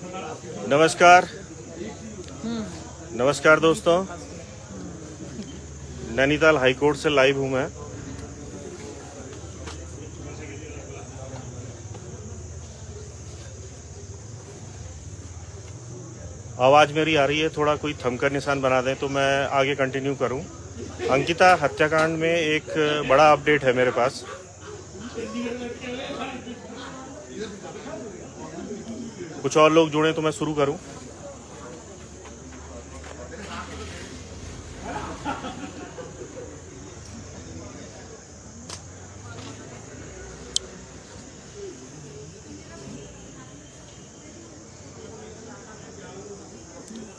नमस्कार नमस्कार दोस्तों, नैनीताल हाईकोर्ट से लाइव हूँ मैं। आवाज़ मेरी आ रही है? थोड़ा कोई थमकर निशान बना दें तो मैं आगे कंटिन्यू करूं। अंकिता हत्याकांड में एक बड़ा अपडेट है मेरे पास। कुछ और लोग जुड़े तो मैं शुरू करूं।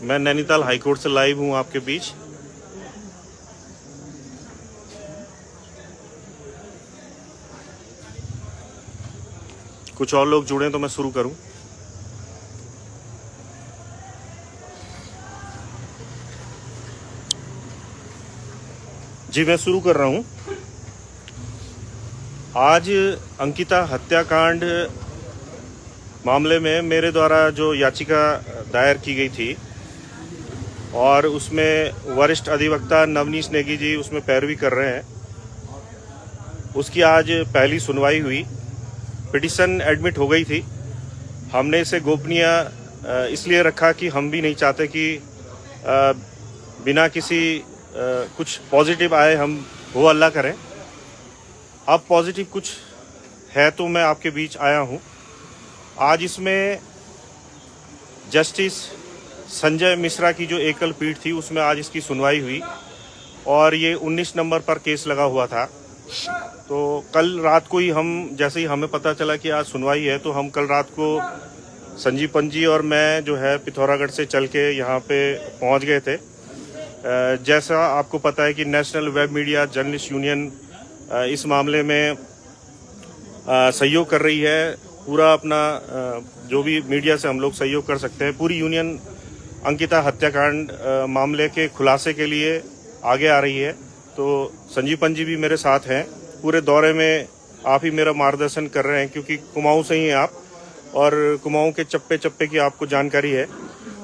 मैं नैनीताल हाईकोर्ट से लाइव हूं आपके बीच। कुछ और लोग जुड़े तो मैं शुरू करूं। जी, मैं शुरू कर रहा हूं। आज अंकिता हत्याकांड मामले में मेरे द्वारा जो याचिका दायर की गई थी और उसमें वरिष्ठ अधिवक्ता नवनीश नेगी जी उसमें पैरवी कर रहे हैं, उसकी आज पहली सुनवाई हुई। पिटीशन एडमिट हो गई थी। हमने इसे गोपनीय इसलिए रखा कि हम भी नहीं चाहते कि बिना किसी कुछ पॉजिटिव आए हम वो अल्लाह करें। अब पॉजिटिव कुछ है तो मैं आपके बीच आया हूँ। आज इसमें जस्टिस संजय मिश्रा की जो एकल पीठ थी उसमें आज इसकी सुनवाई हुई और ये 19 नंबर पर केस लगा हुआ था। तो कल रात को ही जैसे ही हमें पता चला कि आज सुनवाई है तो हम कल रात को संजीव पंजी और मैं जो है पिथौरागढ़ से चल के यहाँ पे पहुँच गए थे। जैसा आपको पता है कि national web media journalist union इस मामले में सहयोग कर रही है। पूरा अपना जो भी मीडिया से हम लोग सहयोग कर सकते हैं, पूरी यूनियन अंकिता हत्याकांड मामले के खुलासे के लिए आगे आ रही है। तो संजीव पंजी भी मेरे साथ हैं। पूरे दौरे में आप ही मेरा मार्गदर्शन कर रहे हैं क्योंकि कुमाऊं से ही हैं आप और कुमाऊं के चप्पे चप्पे की आपको जानकारी है।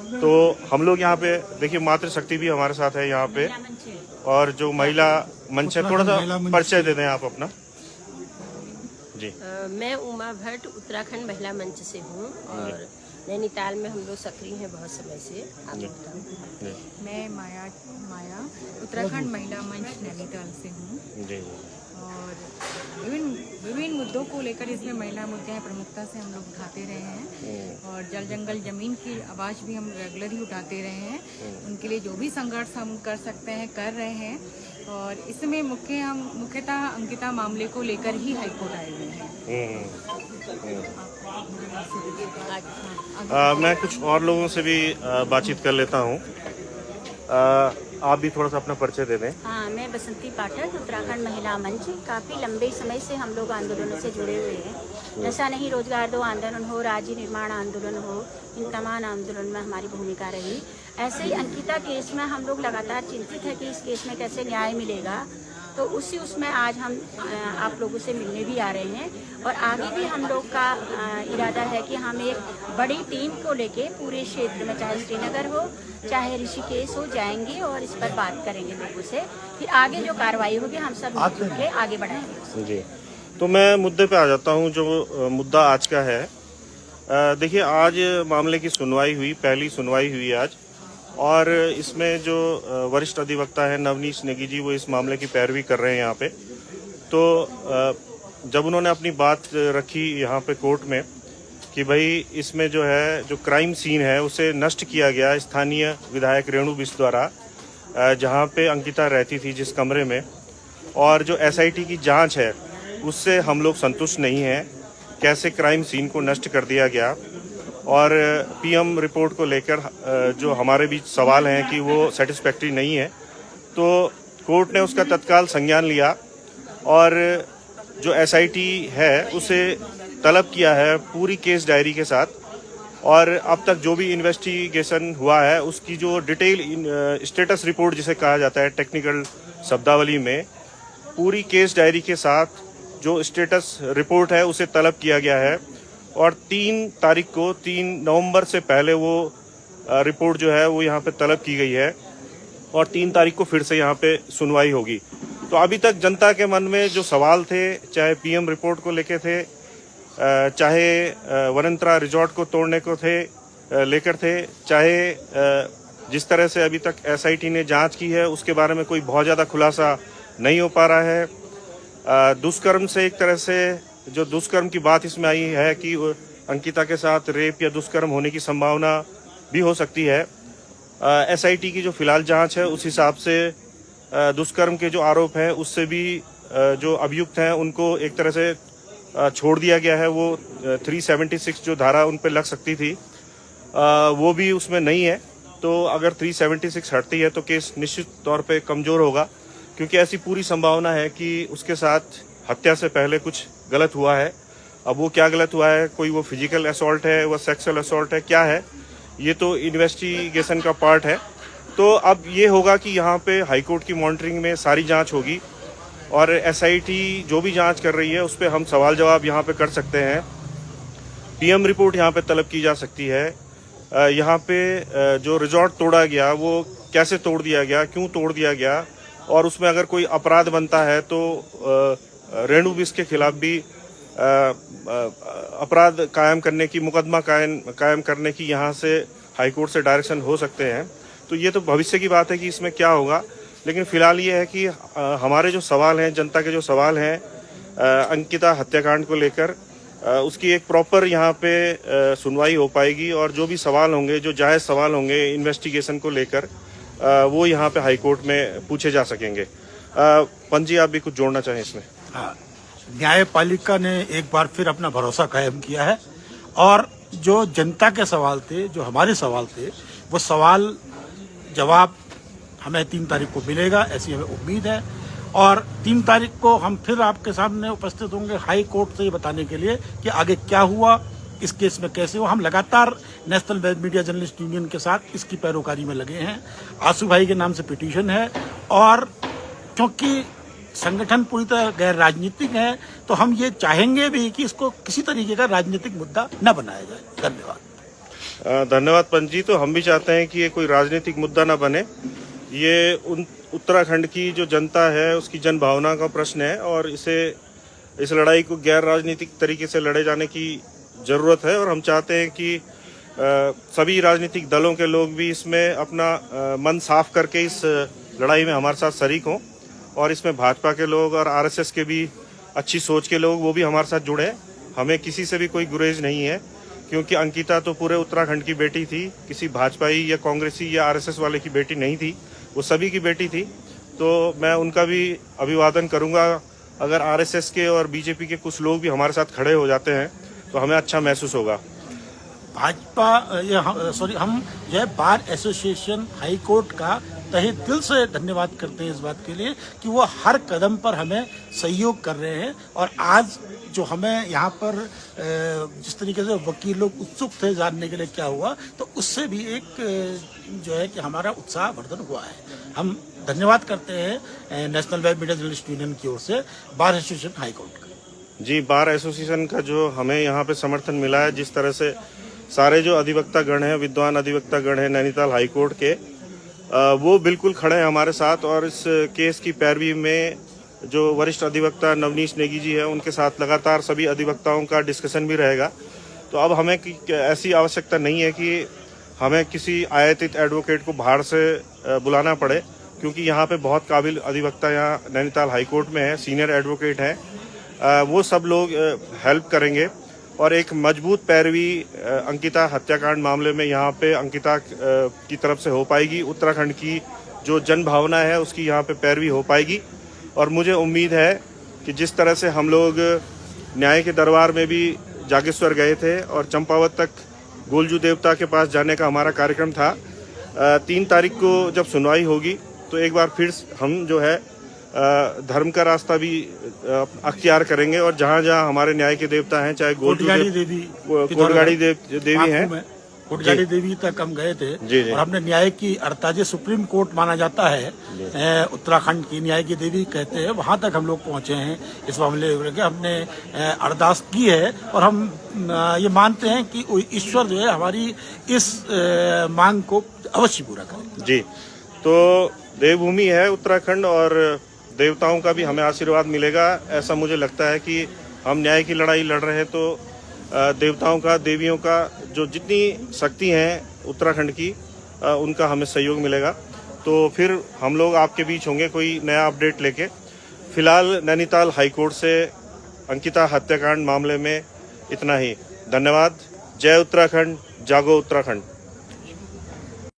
तो हम लोग यहाँ पे देखिए, मातृशक्ति भी हमारे साथ है यहाँ पे और जो महिला मंच है, थोड़ा सा परिचय दे दें आप अपना। जी, मैं उमा भट्ट उत्तराखंड महिला मंच से हूँ और नैनीताल में हम लोग सक्रिय हैं बहुत समय से। आप बताओ। मैं माया उत्तराखंड महिला मंच नैनीताल से हूँ और विभिन्न मुद्दों को लेकर इसमें महिला मुद्दे हैं प्रमुखता से हम लोग उठाते रहे हैं और जल जंगल जमीन की आवाज़ भी हम रेगुलर ही उठाते रहे हैं। उनके लिए जो भी संघर्ष हम कर सकते हैं कर रहे हैं और इसमें मुख्यतः अंकिता मामले को लेकर ही हाईकोर्ट आए हुए हैं। मैं कुछ और लोगों से भी बातचीत कर लेता हूँ। आप भी थोड़ा सा अपना परिचय दे दें। हाँ, मैं बसंती पाठक उत्तराखंड महिला मंच। काफ़ी लंबे समय से हम लोग आंदोलनों से जुड़े हुए हैं। ऐसा नहीं रोजगार दो आंदोलन हो, राज्य निर्माण आंदोलन हो, इन तमाम आंदोलन में हमारी भूमिका रही। ऐसे ही अंकिता केस में हम लोग लगातार चिंतित है कि इस केस में कैसे न्याय मिलेगा। तो उसमें आज हम आप लोगों से मिलने भी आ रहे हैं और आगे भी हम लोग का इरादा है कि हम एक बड़ी टीम को लेके पूरे क्षेत्र में, चाहे श्रीनगर हो चाहे ऋषिकेश हो, जाएंगे और इस पर बात करेंगे लोगों से। फिर आगे जो कार्रवाई होगी हम सब मिलकर के आगे बढ़ाएंगे। जी, तो मैं मुद्दे पे आ जाता हूँ। जो मुद्दा आज का है, देखिए आज मामले की सुनवाई हुई, पहली सुनवाई हुई आज और इसमें जो वरिष्ठ अधिवक्ता है नवनीश नेगी जी वो इस मामले की पैरवी कर रहे हैं यहाँ पे। तो जब उन्होंने अपनी बात रखी यहाँ पे कोर्ट में कि भाई इसमें जो है जो क्राइम सीन है उसे नष्ट किया गया स्थानीय विधायक रेणु बिष्ट द्वारा, जहाँ पे अंकिता रहती थी जिस कमरे में, और जो एसआईटी की जांच है उससे हम लोग संतुष्ट नहीं हैं। कैसे क्राइम सीन को नष्ट कर दिया गया और पीएम रिपोर्ट को लेकर जो हमारे बीच सवाल हैं कि वो सेटिस्फैक्ट्री नहीं है। तो कोर्ट ने उसका तत्काल संज्ञान लिया और जो एसआईटी है उसे तलब किया है पूरी केस डायरी के साथ और अब तक जो भी इन्वेस्टिगेशन हुआ है उसकी जो डिटेल स्टेटस रिपोर्ट जिसे कहा जाता है टेक्निकल शब्दावली में, पूरी केस डायरी के साथ जो स्टेटस रिपोर्ट है उसे तलब किया गया है और 3 नवंबर से पहले वो रिपोर्ट जो है वो यहाँ पे तलब की गई है और 3 तारीख को फिर से यहाँ पे सुनवाई होगी। तो अभी तक जनता के मन में जो सवाल थे, चाहे पीएम रिपोर्ट को लेके थे, चाहे वनंतरा रिजॉर्ट को तोड़ने को लेकर थे, चाहे जिस तरह से अभी तक एसआईटी ने जांच की है उसके बारे में कोई बहुत ज़्यादा खुलासा नहीं हो पा रहा है। दुष्कर्म से एक तरह से जो दुष्कर्म की बात इसमें आई है कि अंकिता के साथ रेप या दुष्कर्म होने की संभावना भी हो सकती है। एसआईटी की जो फिलहाल जांच है उस हिसाब से दुष्कर्म के जो आरोप हैं उससे भी जो अभियुक्त हैं उनको एक तरह से छोड़ दिया गया है। वो 376 जो धारा उन पर लग सकती थी वो भी उसमें नहीं है। तो अगर 376 हटती है तो केस निश्चित तौर पे कमज़ोर होगा, क्योंकि ऐसी पूरी संभावना है कि उसके साथ हत्या से पहले कुछ गलत हुआ है। अब वो क्या गलत हुआ है, कोई वो फिजिकल असॉल्ट है, वो सेक्सुअल असॉल्ट है, क्या है, ये तो इन्वेस्टिगेशन का पार्ट है। तो अब ये होगा कि यहाँ पे हाईकोर्ट की मॉनिटरिंग में सारी जांच होगी और एसआईटी जो भी जांच कर रही है उस पर हम सवाल जवाब यहाँ पे कर सकते हैं। पीएम रिपोर्ट यहाँ पे तलब की जा सकती है। यहाँ पे जो रिजॉर्ट तोड़ा गया वो कैसे तोड़ दिया गया, क्यों तोड़ दिया गया, और उसमें अगर कोई अपराध बनता है तो रेणु बिष्ट के खिलाफ भी अपराध कायम करने की, मुकदमा कायम करने की यहाँ से हाईकोर्ट से डायरेक्शन हो सकते हैं। तो ये तो भविष्य की बात है कि इसमें क्या होगा, लेकिन फिलहाल ये है कि हमारे जो सवाल हैं, जनता के जो सवाल हैं अंकिता हत्याकांड को लेकर, उसकी एक प्रॉपर यहाँ पे सुनवाई हो पाएगी और जो भी सवाल होंगे, जो जायज़ सवाल होंगे इन्वेस्टिगेशन को लेकर, वो यहाँ पे हाईकोर्ट में पूछे जा सकेंगे। पंत जी, आप भी कुछ जोड़ना चाहें इसमें? हाँ, न्यायपालिका ने एक बार फिर अपना भरोसा कायम किया है और जो जनता के सवाल थे, जो हमारे सवाल थे, वो सवाल जवाब हमें 3 तारीख को मिलेगा, ऐसी हमें उम्मीद है। और 3 तारीख को हम फिर आपके सामने उपस्थित होंगे हाई कोर्ट से ये बताने के लिए कि आगे क्या हुआ, इस केस में कैसे हुआ। हम लगातार national web media journalist union के साथ इसकी पैरोकारी में लगे हैं। आंसू भाई के नाम से पिटीशन है और क्योंकि संगठन पूरी तरह गैर राजनीतिक है तो हम ये चाहेंगे भी कि इसको किसी तरीके का राजनीतिक मुद्दा न बनाया जाए। धन्यवाद। धन्यवाद पंत जी। तो हम भी चाहते हैं कि ये कोई राजनीतिक मुद्दा न बने। ये उत्तराखंड की जो जनता है उसकी जन भावना का प्रश्न है और इस लड़ाई को गैर राजनीतिक तरीके से लड़े जाने की ज़रूरत है। और हम चाहते हैं कि सभी राजनीतिक दलों के लोग भी इसमें अपना मन साफ करके इस लड़ाई में हमारे साथ शरीक हों और इसमें भाजपा के लोग और आरएसएस के भी अच्छी सोच के लोग वो भी हमारे साथ जुड़े। हमें किसी से भी कोई गुरेज नहीं है, क्योंकि अंकिता तो पूरे उत्तराखंड की बेटी थी, किसी भाजपाई या कांग्रेसी या आरएसएस वाले की बेटी नहीं थी, वो सभी की बेटी थी। तो मैं उनका भी अभिवादन करूंगा। अगर आरएसएस के और बीजेपी के कुछ लोग भी हमारे साथ खड़े हो जाते हैं तो हमें अच्छा महसूस होगा। भाजपा हम जो है बार एसोसिएशन हाई कोर्ट का तहे दिल से धन्यवाद करते हैं इस बात के लिए कि वो हर कदम पर हमें सहयोग कर रहे हैं। और आज जो हमें यहाँ पर जिस तरीके से वकील लोग उत्सुक थे जानने के लिए क्या हुआ, तो उससे भी एक जो है कि हमारा उत्साह वर्धन हुआ है। हम धन्यवाद करते हैं national web media journalist union की ओर से बार एसोसिएशन हाई कोर्ट का। जी, बार एसोसिएशन का जो हमें यहाँ पे समर्थन मिला है, जिस तरह से सारे जो अधिवक्ता गण हैं, विद्वान अधिवक्ता गण हैं नैनीताल हाई कोर्ट के, वो बिल्कुल खड़े हैं हमारे साथ। और इस केस की पैरवी में जो वरिष्ठ अधिवक्ता नवनीश नेगी जी है, उनके साथ लगातार सभी अधिवक्ताओं का डिस्कशन भी रहेगा। तो अब हमें ऐसी आवश्यकता नहीं है कि हमें किसी आयातित एडवोकेट को बाहर से बुलाना पड़े, क्योंकि यहाँ पे बहुत काबिल अधिवक्ता यहाँ नैनीताल हाई कोर्ट में है, सीनियर एडवोकेट हैं, वो सब लोग हेल्प करेंगे और एक मजबूत पैरवी अंकिता हत्याकांड मामले में यहाँ पे अंकिता की तरफ से हो पाएगी। उत्तराखंड की जो जन भावना है उसकी यहाँ पे पैरवी हो पाएगी। और मुझे उम्मीद है कि जिस तरह से हम लोग न्याय के दरबार में भी जागेश्वर गए थे और चंपावत तक गोलजू देवता के पास जाने का हमारा कार्यक्रम था, 3 तारीख को जब सुनवाई होगी तो एक बार फिर हम जो है धर्म का रास्ता भी अख्तियार करेंगे और जहाँ जहाँ हमारे न्याय के देवता हैं, चाहे गोलजू देवी, कोटगाड़ी देवी हैं, कोटगाड़ी देवी तक हम गए थे। जी, जी। और हमने न्याय की अर्थात सुप्रीम कोर्ट माना जाता है उत्तराखंड की, न्याय की देवी कहते हैं, वहां तक हम लोग पहुंचे हैं इस मामले में। हमने अरदास की है और हम ये मानते हैं कि ईश्वर जो है हमारी इस मांग को अवश्य पूरा करें। जी, तो देवभूमि है उत्तराखंड और देवताओं का भी हमें आशीर्वाद मिलेगा, ऐसा मुझे लगता है कि हम न्याय की लड़ाई लड़ रहे हैं तो देवताओं का, देवियों का जो जितनी शक्ति हैं उत्तराखंड की, उनका हमें सहयोग मिलेगा। तो फिर हम लोग आपके बीच होंगे कोई नया अपडेट लेके। फिलहाल नैनीताल हाईकोर्ट से अंकिता हत्याकांड मामले में इतना ही। धन्यवाद। जय उत्तराखंड, जागो उत्तराखंड।